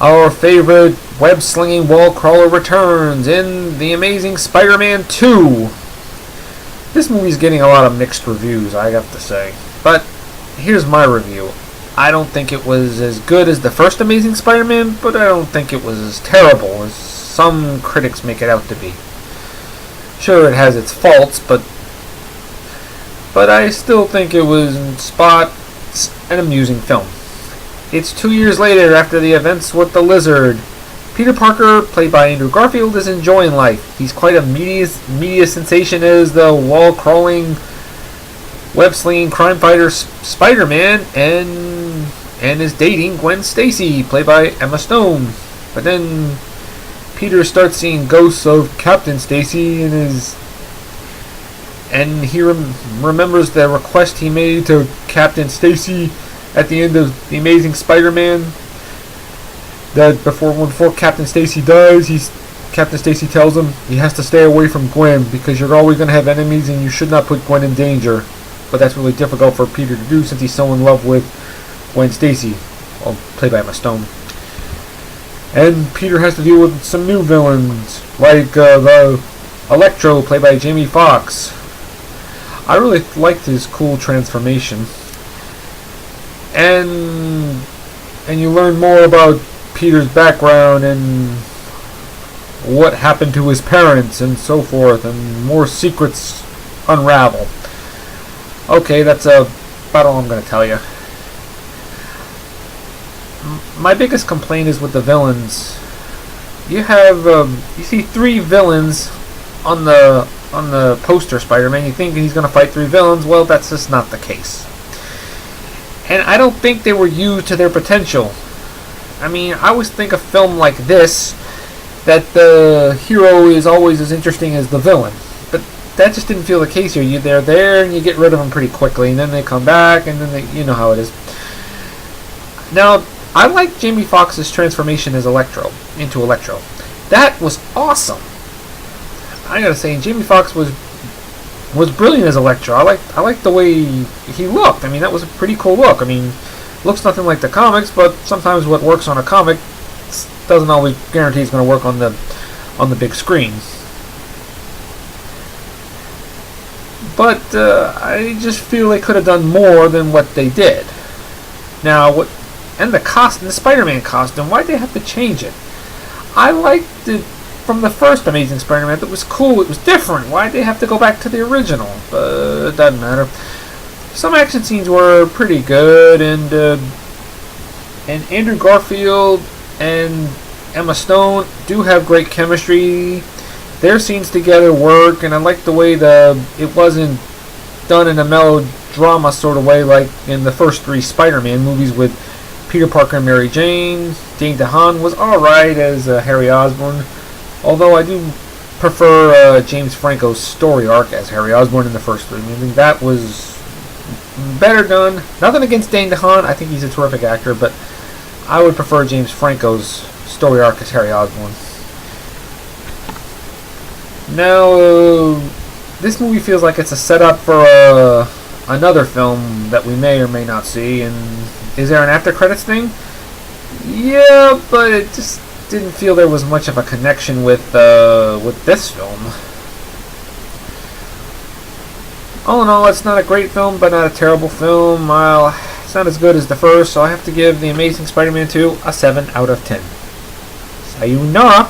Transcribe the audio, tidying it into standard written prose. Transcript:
Our favorite web-slinging wall crawler returns in The Amazing Spider-Man 2. This movie's getting a lot of mixed reviews, I have to say. But here's my review. I don't think it was as good as the first Amazing Spider-Man, but I don't think it was as terrible as some critics make it out to be. Sure, it has its faults, but I still think it was in spots an amusing film. It's 2 years later after the events with the Lizard. Peter Parker, played by Andrew Garfield, is enjoying life. He's quite a media sensation as the wall-crawling, web-slinging crime fighter Spider-Man, and is dating Gwen Stacy, played by Emma Stone. But then Peter starts seeing ghosts of Captain Stacy and he remembers the request he made to Captain Stacy at the end of The Amazing Spider-Man, that before Captain Stacy dies, Captain Stacy tells him he has to stay away from Gwen because you're always going to have enemies and you should not put Gwen in danger. But that's really difficult for Peter to do since he's so in love with Gwen Stacy, played by Emma Stone. And Peter has to deal with some new villains, like the Electro, played by Jamie Foxx. I really liked his cool transformation. And you learn more about Peter's background and what happened to his parents and so forth, and more secrets unravel. Okay, that's about all I'm going to tell you. My biggest complaint is with the villains. You see 3 villains on the poster Spider-Man. You think he's going to fight 3 villains? Well, that's just not the case. And I don't think they were used to their potential. I mean, I always think a film like this, that the hero is always as interesting as the villain. But that just didn't feel the case here. They're there and you get rid of them pretty quickly, and then they come back, and then you know how it is. Now, I like Jamie Foxx's transformation as into Electro. That was awesome. I gotta say, Jamie Foxx was brilliant as Electro. I like the way he looked. I mean, that was a pretty cool look. I mean, looks nothing like the comics, but sometimes what works on a comic doesn't always guarantee it's going to work on the big screen. But I just feel they could have done more than what they did. Now, the Spider-Man costume, why'd they have to change it? I liked it from the first Amazing Spider-Man. It was cool. It was different. Why'd they have to go back to the original? But it doesn't matter. Some action scenes were pretty good, and Andrew Garfield and Emma Stone do have great chemistry. Their scenes together work, and I like the way it wasn't done in a melodrama sort of way like in the first 3 Spider-Man movies with Peter Parker and Mary Jane. Dane DeHaan was alright as Harry Osborn, although I do prefer James Franco's story arc as Harry Osborn in the first 3. I mean, that was better done. Nothing against Dane DeHaan. I think he's a terrific actor, but I would prefer James Franco's story arc as Harry Osborn. Now, this movie feels like it's a setup for another film that we may or may not see. And is there an after credits thing? Yeah, but it just didn't feel there was much of a connection with this film. All in all, it's not a great film, but not a terrible film. It's not as good as the first, so I have to give The Amazing Spider-Man 2 a 7 out of 10. Sayonara!